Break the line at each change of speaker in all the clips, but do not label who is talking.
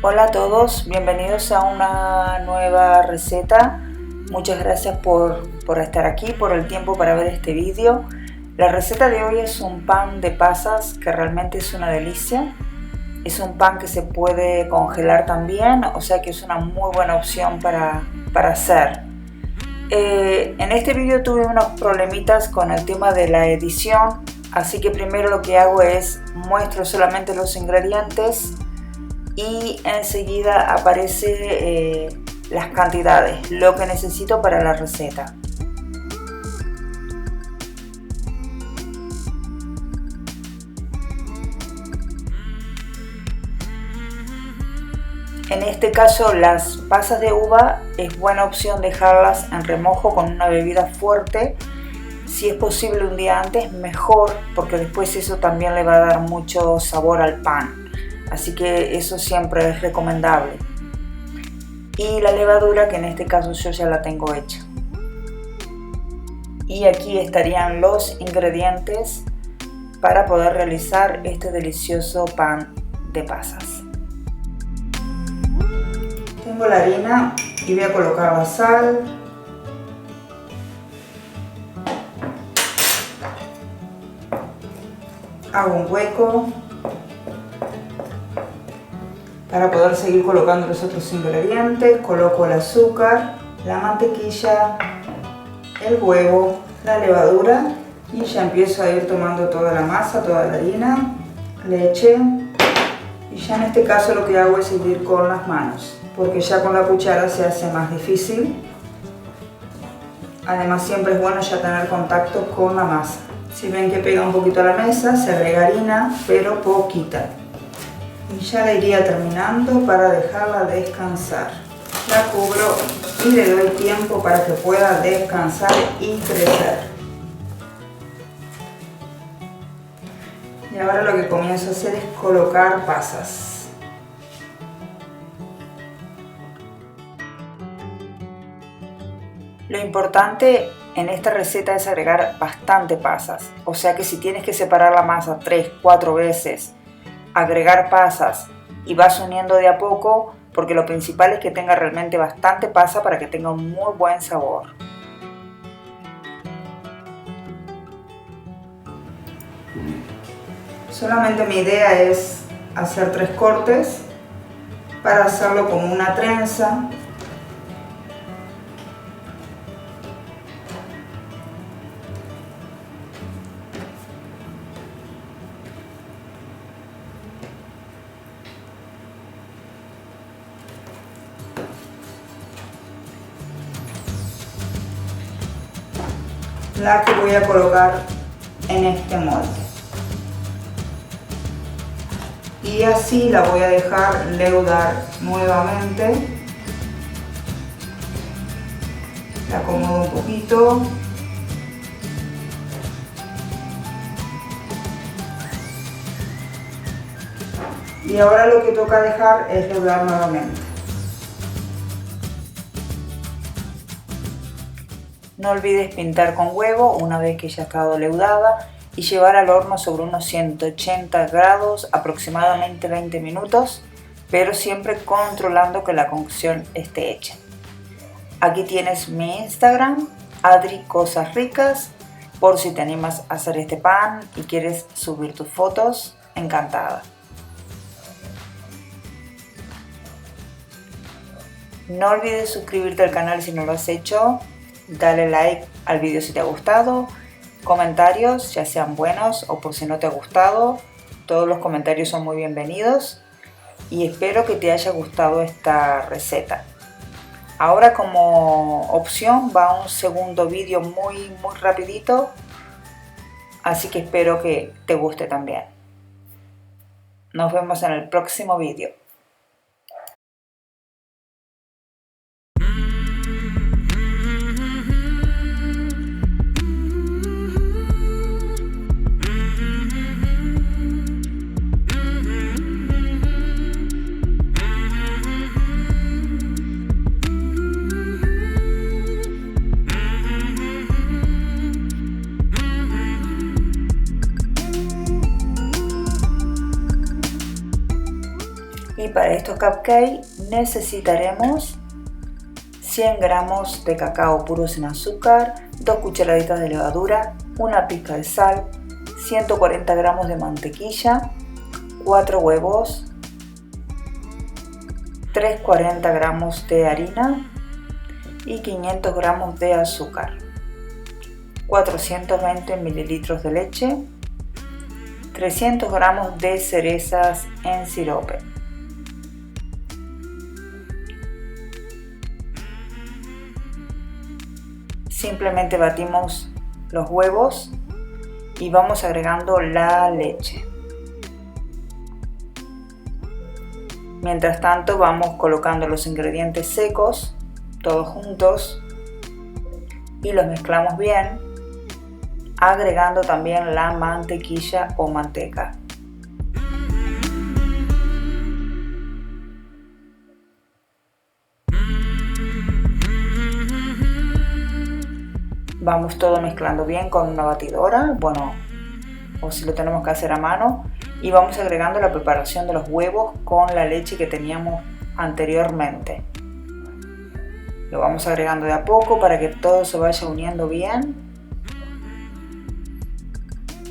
Hola a todos, bienvenidos a una nueva receta. Muchas gracias por estar aquí, por el tiempo para ver este vídeo. La receta de hoy es un pan de pasas que realmente es una delicia. Es un pan que se puede congelar también, o sea que es una muy buena opción para hacer. En este vídeo tuve unos problemitas con el tema de la edición, así que primero lo que hago es muestro solamente los ingredientes y enseguida aparece las cantidades, lo que necesito para la receta. En este caso las pasas de uva es buena opción dejarlas en remojo con una bebida fuerte. Si es posible un día antes, mejor, porque después eso también le va a dar mucho sabor al pan. Así que eso siempre es recomendable. Y la levadura, que en este caso yo ya la tengo hecha. Y aquí estarían los ingredientes para poder realizar este delicioso pan de pasas. Tengo la harina y voy a colocar la sal. Hago un hueco para poder seguir colocando los otros ingredientes. Coloco el azúcar, la mantequilla, el huevo, la levadura y ya empiezo a ir tomando toda la masa, toda la harina, leche, y ya en este caso lo que hago es seguir con las manos, porque ya con la cuchara se hace más difícil. Además siempre es bueno ya tener contacto con la masa. Si ven que pega un poquito a la mesa, se agrega harina, pero poquita. Y ya la iría terminando para dejarla descansar. La cubro y le doy tiempo para que pueda descansar y crecer. Y ahora lo que comienzo a hacer es colocar pasas. Lo importante en esta receta es agregar bastante pasas, o sea que si tienes que separar la masa 3-4 veces, agregar pasas y vas uniendo de a poco, porque lo principal es que tenga realmente bastante pasa para que tenga un muy buen sabor. Solamente mi idea es hacer 3 cortes para hacerlo como una trenza. La que voy a colocar en este molde y así la voy a dejar leudar nuevamente. La acomodo un poquito y ahora lo que toca dejar es leudar nuevamente. No olvides pintar con huevo una vez que ya ha estado leudada y llevar al horno sobre unos 180 grados aproximadamente 20 minutos, pero siempre controlando que la cocción esté hecha. Aquí tienes mi Instagram, Adri Cosas Ricas, por si te animas a hacer este pan y quieres subir tus fotos, encantada. No olvides suscribirte al canal si no lo has hecho. Dale like al vídeo si te ha gustado, comentarios ya sean buenos o por si no te ha gustado, todos los comentarios son muy bienvenidos y espero que te haya gustado esta receta. Ahora como opción va un segundo vídeo muy rapidito, así que espero que te guste también. Nos vemos en el próximo vídeo. Y para estos cupcakes necesitaremos 100 gramos de cacao puro sin azúcar, 2 cucharaditas de levadura, una pizca de sal, 140 gramos de mantequilla, 4 huevos, 340 gramos de harina y 500 gramos de azúcar, 420 mililitros de leche, 300 gramos de cerezas en sirope. Simplemente batimos los huevos y vamos agregando la leche. Mientras tanto vamos colocando los ingredientes secos, todos juntos, y los mezclamos bien, agregando también la mantequilla o manteca. Vamos todo mezclando bien con una batidora, o si lo tenemos que hacer a mano, y vamos agregando la preparación de los huevos con la leche que teníamos anteriormente. Lo vamos agregando de a poco para que todo se vaya uniendo bien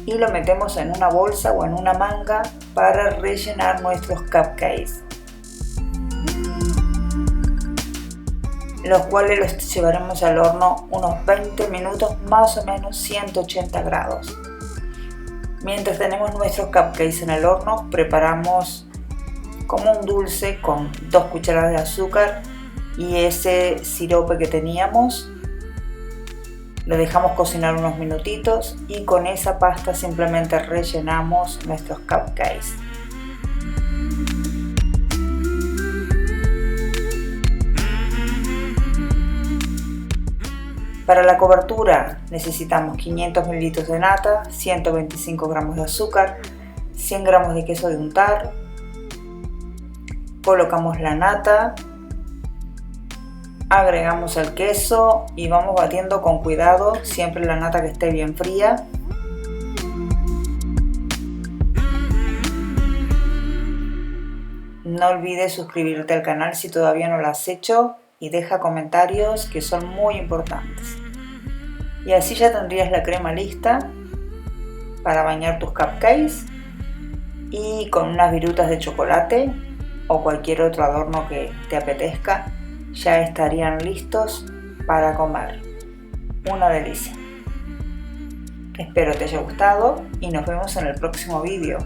y lo metemos en una bolsa o en una manga para rellenar nuestros cupcakes, los cuales los llevaremos al horno unos 20 minutos, más o menos 180 grados. Mientras tenemos nuestros cupcakes en el horno, preparamos como un dulce con 2 cucharadas de azúcar y ese sirope que teníamos. Lo dejamos cocinar unos minutitos y con esa pasta simplemente rellenamos nuestros cupcakes. Para la cobertura necesitamos 500 ml de nata, 125 gramos de azúcar, 100 gramos de queso de untar. Colocamos la nata, agregamos el queso y vamos batiendo con cuidado, siempre la nata que esté bien fría. No olvides suscribirte al canal si todavía no lo has hecho y deja comentarios que son muy importantes. Y así ya tendrías la crema lista para bañar tus cupcakes y con unas virutas de chocolate o cualquier otro adorno que te apetezca, ya estarían listos para comer. Una delicia. Espero te haya gustado y nos vemos en el próximo vídeo.